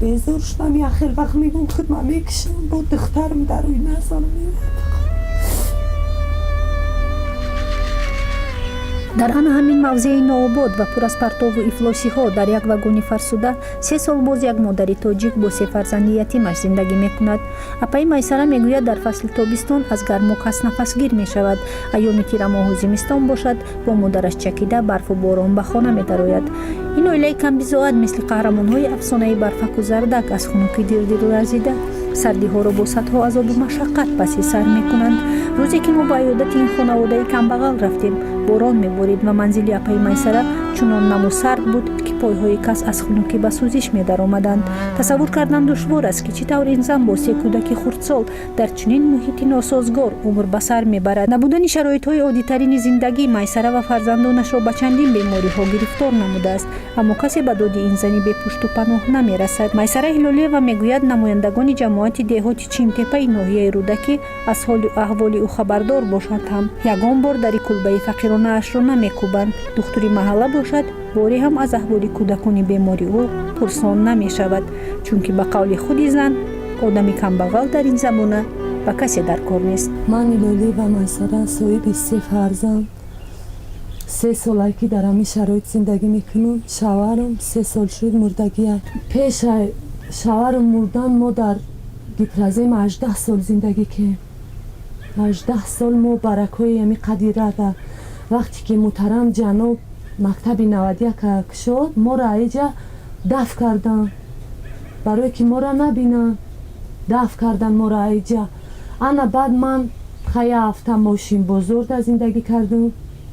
بیزار شدم. آخر وقت میگم خودم میکشم با دخترم در روی نظر дар ана ҳамин мавзеи нообод ва пур аз партову ифлосиҳо дар як вагони фарсуда 3 сол боз як модари тоҷик бо 3 фарзанди ятимаш зиндагӣ мекунад. апаи майсара мегӯяд дар фасли тобистон аз гарму кас нафасгир мешавад. айёми тирамоҳу зимистон бошад бо модараш чакида барфу борон ба хона медарояд. ин оилаи камбизоат мисли қаҳрамонҳои афсонаи барфаку зардак аз хунуки дир ларзида сардиҳоро бо садҳо азобу машаққат паси сар мекунанд. рӯзе ки мо ба иёдати ин хонаводаи камбағал рафтем, борон меборид ва манзили апаи майсара чунон наму сард буд ки пойҳои кас аз хунукӣ ба сӯзиш медаромаданд. тасаввур кардан душвор аст ки чӣ тавр ин зан бо 3 кӯдаки хурдсол дар чунин муҳити носозгор умр ба сар мебарад. набудани шароитҳои оддитарини зиндагӣ майсара ва фарзандонашро ба чандин бемориҳо гирифтор намудааст, аммо касе ба доди ин зани бепушту паноҳ намерасад. майсара ҳилолиева мегӯяд намояндагони ҷамоати деҳоти чимтепаи ноҳияи рӯдакӣ аз ҳолу аҳволи ӯ хабардор бошанд ҳам ягон бор дари кулбаи фақиронаашро намекӯбанд. духтури маҳалла бошад боре ҳам аз аҳволи кӯдакони бемори ӯ пурсон намешавад, чунки ба қавли худи зан одами камбағал дар ин замона ба касе дар кор нест. ман ҳилолиева майсара соҳиби 3 фарзанд 3 солае ки дар ҳамин шароит зиндагӣ мекунем. шавҳарам 3 сол шуд мурдагӣ. пеша шавҳарам мурдан мо дар гипразем 18 сол зиндагӣ кардем. 18 сол мо баракҳои ҳамин қадирада вақте ки муҳтарам ҷаноб мактаби 91 кушод моро аиҷа дафт кардан, барое ки моро набинанд дафт кардан моро аиҷа. ана баъд ман хая ҳафта мошинбозорда зиндагӣ кардам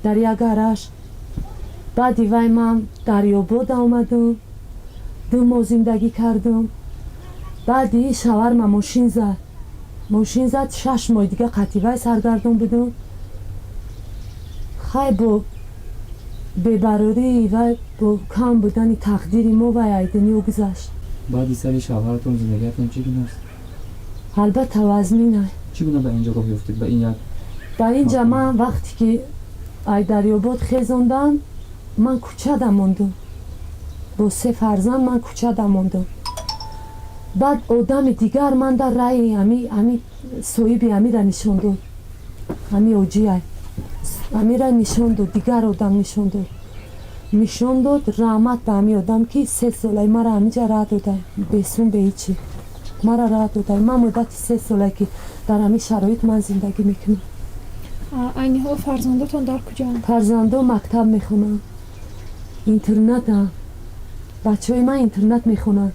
дар як гараж. баъди вай ман дарёбод омадам 2 моҳ зиндагӣ кардам. баъди шавҳарма мошин зад 6 моҳи дига қатъи вай саргардон будам. хай бо бебарории вай бо кам будани тақдири мо вай аз дунё гузашт. баъди сари шавҳаратон зиндагиятон чӣ гуна аст? албатта вазмина. чӣ гуна ба ин ҷо роҳ ёфтед? ба ин як ба ин ҷа ман вақте ки ай дарёбод хезондам ман кӯчада мондам. бо 3 фарзанд ман кӯчада мондам. баъд одами дигар ман дар раи ҳами соҳиби ҳамира нишон дод. ҳами оҷия ҳамира нишон дод, дигар одам нишон дод. раҳмат ба ҳамин одам ки 3 солаи мара ҳаминҷа раҳ додай, бесум беҳичи мара раҳ додай. ман муддати 3 солае ки дар ҳамин шароит ман зиндагӣ мекунам. айни ҳол фарзандотон дар куҷоанд? фарзандон мактаб мехонанд, интернатанд. бачаҳои ман интернат мехонанд.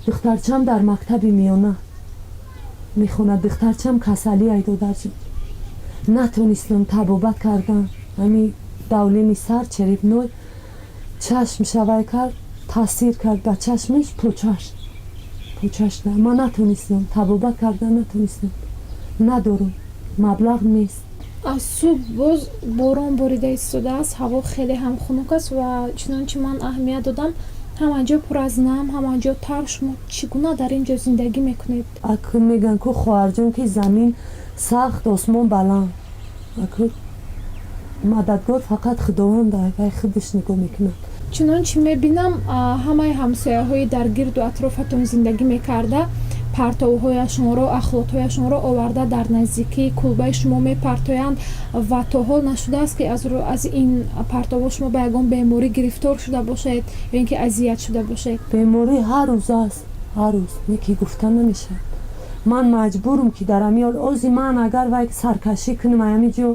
духтарчам дар мактаби миёна мехонад. духтарчам касалӣ айдодар шуд. натонистам табобат кардан. ҳамин давлени сар черепной чашм шавай кард, таъсир кард ба чашмаш, почаш да. ман натонистам табобат кардан, натонистам. надорам, маблағ нест. аз субҳ боз борон борида истодааст, ҳаво хеле ҳам хунук аст ва чунончи ман аҳамият додам ҳамаҷо пур аз нам, ҳамаҷо тар. шумо чӣ гуна дар ин ҷо зиндагӣ мекунед? акӯ мегӯянд ку хоҳарҷон ки замин сахт, осмон баланд. акӯ мададгор фақат худованд аст, вай худаш нигоҳ мекунад. чунончи мебинам ҳамаи ҳамсояҳои дар гирду атрофатон зиндагӣ мекарда партовҳояшонро, ахлотҳояшонро оварда дар наздикии кулбаи шумо мепартоянд ва то ҳол нашудааст ки аз ин партовҳо шумо ба ягон беморӣ гирифтор шуда бошед ё ин ки азият шуда бошед? беморӣ ҳар рӯз аст, ҳар рӯз неки гуфта намешавад. ман маҷбурам ки дар ҳамин ҳол ози ман агар вай саркашӣ кунам ҳамин ҷо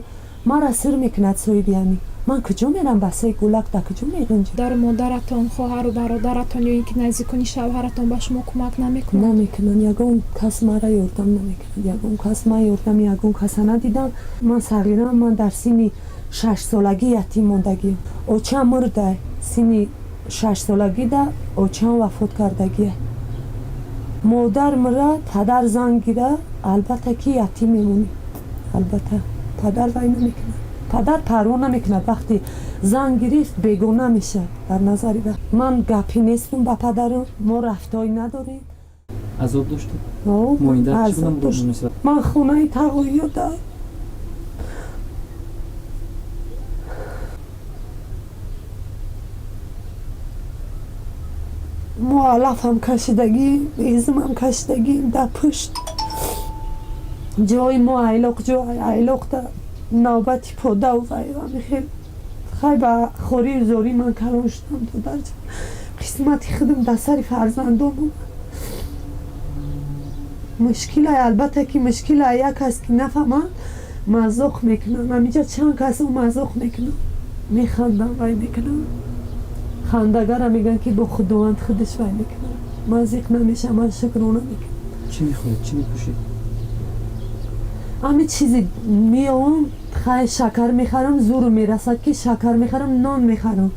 мара сир мекунад соҳиби ҳамин. ман куҷо мерам ба саи гулак, да куҷо мерам? дар модаратон, хоҳару бародаратон ё ин ки наздикони шавҳаратон ба шумо кӯмак намекунанд? намекунанд. ягон кас мара ёрдам намекунад. ягон кас ман ёрдам ягон каса надидам. ман сағирам. ман дар синни 6 солагӣ ятим мондагиам. очам мурда синни 6 солагида очам вафот кардагия. модар мурад, падар занг гира, албатта ки ятим мемонӣ. албатта падар вай намекунад. падар парво намекунад. вақти занг гирифт бегона мешавад дар назари вай. ман гапӣ нестум ба падарам. мо рафтоӣ надорем. азоб доштед? азоб доштам. ман хонаи тағоиёта мо علفم کشیدگی ایزمم کشیدگی در پشت جای ما ایلاق در نوبتی پوده و خیلی با خوری و زوری من کلان شدم تو در قسمتی خودم در سر فرزندم مشکل البته که مشکل یک هست که نفهمم مزاق میکنم همیجا چند کس اون مزاق میکنم میخندم وای میکنم خندگرم میگن که با خداوند خودش وای میکنم مزیق نمیشه من شکرونه میکنم چی میخورید؟ چی میپوشید؟ همه چیزی میام خیلی شکر میخرم زور میرسد که شکر میخرم نان میخرم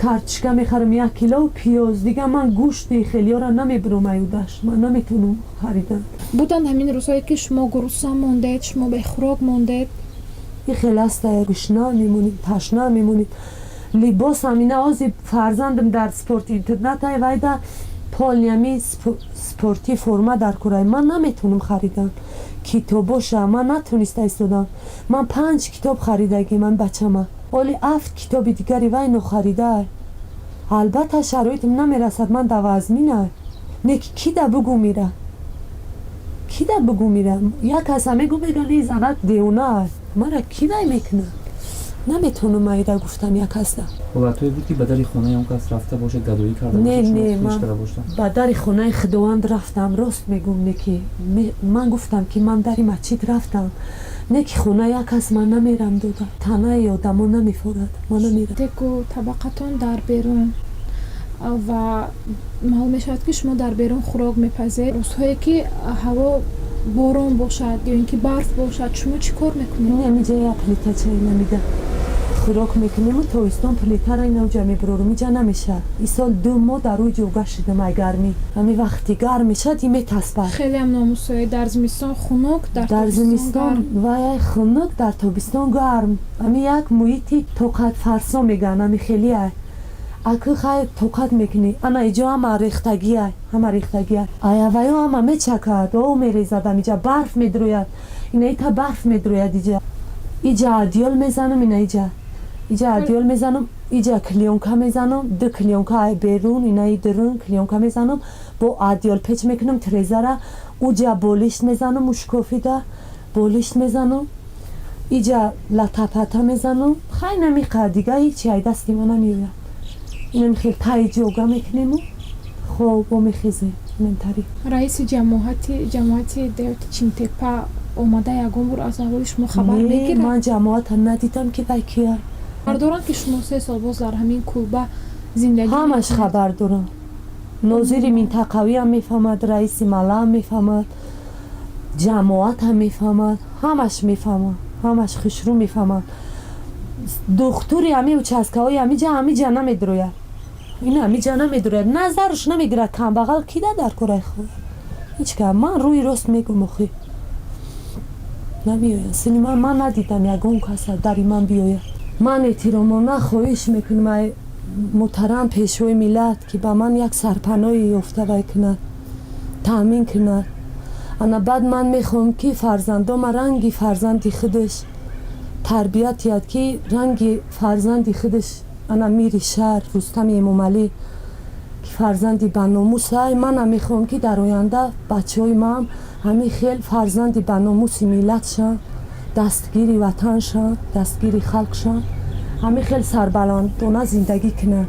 کارچکه میخرم 1 کیلو پیاز دیگه من گوشت خیلی ها را نمیبرم ایودش من نمیتونم خریدم буданд ҳамин рӯзҳое ки шумо гуруса мондед шумо бехӯрок мондед این خیلی است گشنه میمونید تشنه میمونید لباس همینه آزی فرزندم در سپورت اینترنت های وایده پالنیمی سپورتی فرما در کرای من نمیتونم خریدم کتاباش من نتونسته ایستادم من 5 کتاب خریدگی من بچم ولی 7 کتاب دیگری وای نخریده البته شرایطم نمیرسد من دوازمینه نیکی کی ده بگو میره کی ده بگو میره یک کس همه گو بگن این زنت دیونه مرا کی ده میکنه نمیتونم ایده گفتم یک کس ده حالتهایی بود که به در خونه اون کس رفته باشه گدایی کرده نه باشه نه شما من خودش باشه به در خونه خداوند رفتم راست میگم نیکی من گفتم که من در مسجد رفتم نیکی خونه یک کس من نمیرم دوده تنه یادم نمیفورد من نمیرم дегу табақатон дар берун ва маълум мешавад ки шумо дар берун хӯрок мепазед рӯзҳое ки ҳаво борон бошад ё ин ки барф бошад шумо чӣ кор мекунед اینجا یک پلیتا چای نمیده خوراک میکنیم و تابستان پلیتا را این اوجا میبرورم اینجا نمیشه این سال 2 ماه در اوج اوگه شدم ای گرمی همین وقتی گرم میشد این میتسبه хелеам номусоед дар зимистон хунук در дар زمستان و خنک در تابستان گرم همین یک محیطی طاقت فرسا میگن همین خیلی ای اکو خیلی طاقت میکنی انا اینجا هم ریختگی ای همه ریختگی ای ایوه هم همه چکد او میریزد اینجا برف میدروید اینه ایتا برف میدروید اینجا ادیال میزنم اینجا ادیال میزنم اینجا کلیونکا میزنم 2 کلیونکا بیرون اینه درون کلیونکا میزنم با ادیال پیچ میکنم تریزه را اوجا بولیشت میزنم مشکوفی ده بولیشت میزنم اینجا لطپتا میزنم خیلی نمیقه دیگه هیچی ای دستی من نمیوید اینم خیلی تایی جوگه میکنیم خوب و میخیزه منتری раиси ҷамоати девати чинтепа омада ягон бор аз ҳавои шумо хабар мегирад من جماعت ندیدم که با کیه доранд ки шумо 3 сол боз дар ҳамин кулба зиндагӣ همش мекунед. خبر دارم ناظر منطقوی هم میفهمد رئیس ملا هم میفهمد جماعت هم میفهمد همش میفهمد همش خشرو میفهمد دختوری همی و چسکه همی جا نمیدروید این همی جا نمیدروید نظرش نمیگیرد کم بغل کی ده در کره خود هیچ که من روی راست میگم اخی نمیوید سینما من ندیدم یکون کس داری من بیوید من احترامانه خواهش میکنم ای محترم پیشوای ملت که به من یک سرپناهی یافته کند تامین کند انا بعد من میخوام که فرزندام رنگی فرزندی خودش تربیت یاد که رنگی فرزندی خودش انا میری شهر رستم امامعلی که فرزندی بناموس های من هم میخوام که در آینده بچه های من همه خیلی فرزندی بناموس ملت شن دستگیری وطن شن دستگیری خلق شن همه خیلی سربلندانه زندگی کنن